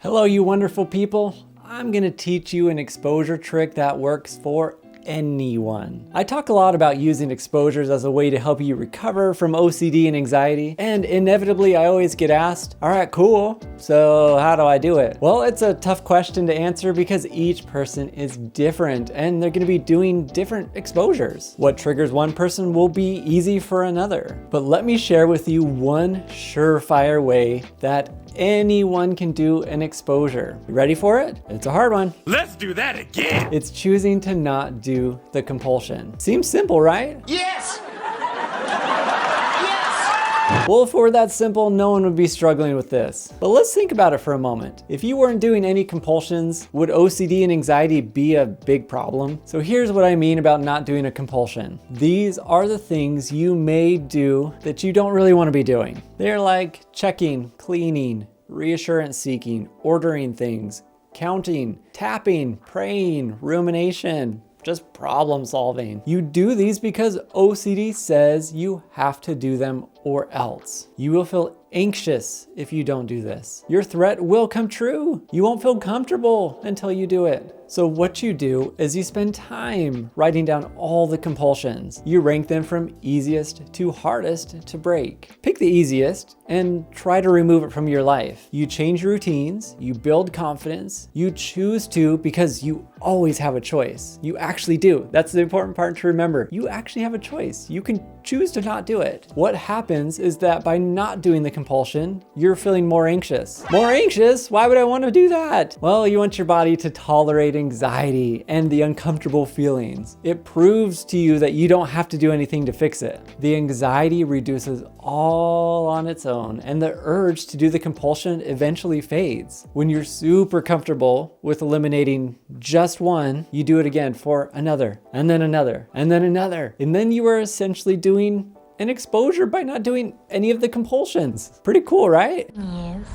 Hello, you wonderful people. I'm gonna teach you an exposure trick that works for anyone. I talk a lot about using exposures as a way to help you recover from OCD and anxiety, and inevitably I always get asked, all right, cool, so how do I do it? Well, it's a tough question to answer because each person is different and they're gonna be doing different exposures. What triggers one person will be easy for another. But let me share with you one surefire way that anyone can do an exposure. You ready for it? It's a hard one. Let's do that again. It's choosing to not do the compulsion. Seems simple, right? Yes. Well, if it were that simple, no one would be struggling with this. But let's think about it for a moment. If you weren't doing any compulsions, would OCD and anxiety be a big problem? So here's what I mean about not doing a compulsion. These are the things you may do that you don't really want to be doing. They're like checking, cleaning, reassurance seeking, ordering things, counting, tapping, praying, rumination, just problem solving. You do these because OCD says you have to do them or else. You will feel anxious if you don't do this. Your threat will come true. You won't feel comfortable until you do it. So what you do is you spend time writing down all the compulsions. You rank them from easiest to hardest to break. Pick the easiest and try to remove it from your life. You change routines, you build confidence, you choose to because you always have a choice. You actually do. That's the important part to remember. You actually have a choice. You can choose to not do it. What happens is that by not doing the compulsion, you're feeling more anxious. More anxious? Why would I want to do that? Well, you want your body to tolerate anxiety and the uncomfortable feelings. It proves to you that you don't have to do anything to fix it. The anxiety reduces all on its own, and the urge to do the compulsion eventually fades. When you're super comfortable with eliminating just one, you do it again for another, and then another, and then another. And then you are essentially doing an exposure by not doing any of the compulsions. Pretty cool, right? Yes.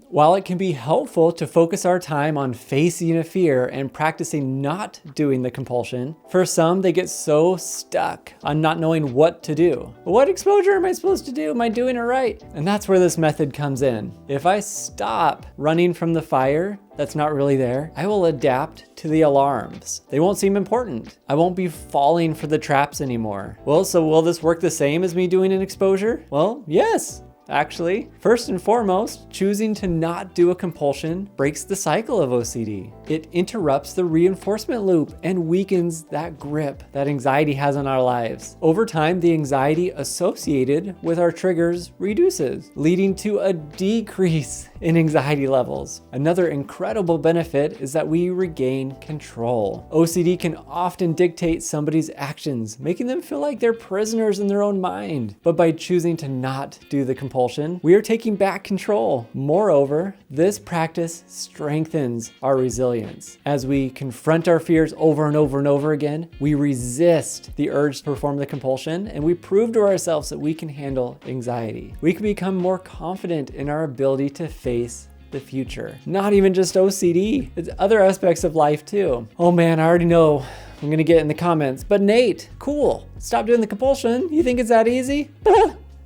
While it can be helpful to focus our time on facing a fear and practicing not doing the compulsion, for some they get so stuck on not knowing what to do. What exposure am I supposed to do? Am I doing it right? And that's where this method comes in. If I stop running from the fire that's not really there, I will adapt to the alarms. They won't seem important. I won't be falling for the traps anymore. Well, so will this work the same as me doing an exposure? Well, yes. Actually, first and foremost, choosing to not do a compulsion breaks the cycle of OCD. It interrupts the reinforcement loop and weakens that grip that anxiety has on our lives. Over time, the anxiety associated with our triggers reduces, leading to a decrease in anxiety levels. Another incredible benefit is that we regain control. OCD can often dictate somebody's actions, making them feel like they're prisoners in their own mind. But by choosing to not do the compulsion, we are taking back control. Moreover, this practice strengthens our resilience. As we confront our fears over and over and over again, we resist the urge to perform the compulsion, and we prove to ourselves that we can handle anxiety. We can become more confident in our ability to face the future. Not even just OCD, it's other aspects of life too. Oh man, I already know I'm gonna get in the comments, but Nate, cool, stop doing the compulsion. You think it's that easy?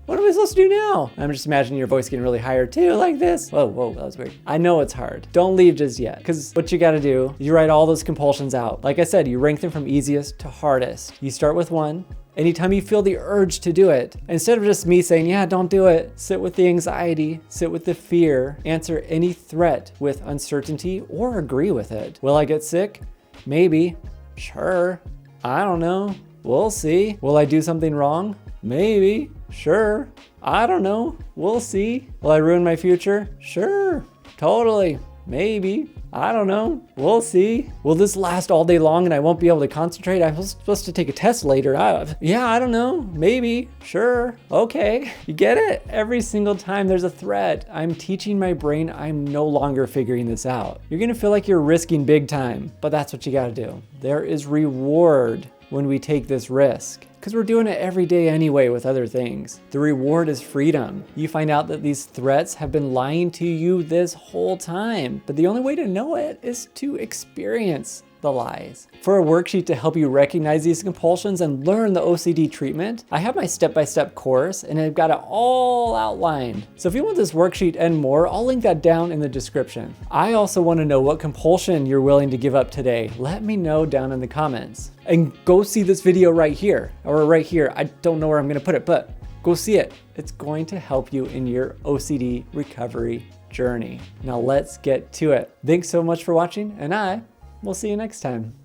What am I supposed to do now? I'm just imagining your voice getting really higher too, like this. Whoa, that was weird. I know it's hard. Don't leave just yet, because what you gotta do, you write all those compulsions out. Like I said, you rank them from easiest to hardest. You start with one. Anytime you feel the urge to do it, instead of just me saying, yeah, don't do it, sit with the anxiety, sit with the fear, answer any threat with uncertainty or agree with it. Will I get sick? Maybe. Sure. I don't know. We'll see. Will I do something wrong? Maybe. Sure. I don't know. We'll see. Will I ruin my future? Sure. Totally. Maybe. I don't know. We'll see. Will this last all day long and I won't be able to concentrate? I'm supposed to take a test later. Yeah, I don't know. Maybe. Sure. Okay. You get it? Every single time there's a threat, I'm teaching my brain I'm no longer figuring this out. You're gonna feel like you're risking big time, but that's what you gotta do. There is reward when we take this risk, because we're doing it every day anyway with other things. The reward is freedom. You find out that these threats have been lying to you this whole time, but the only way to know it is to experience the lies. For a worksheet to help you recognize these compulsions and learn the OCD treatment, I have my step-by-step course and I've got it all outlined. So if you want this worksheet and more, I'll link that down in the description. I also want to know what compulsion you're willing to give up today. Let me know down in the comments. And go see this video right here, or right here. I don't know where I'm going to put it, but go see it. It's going to help you in your OCD recovery journey. Now let's get to it. Thanks so much for watching, and I will see you next time.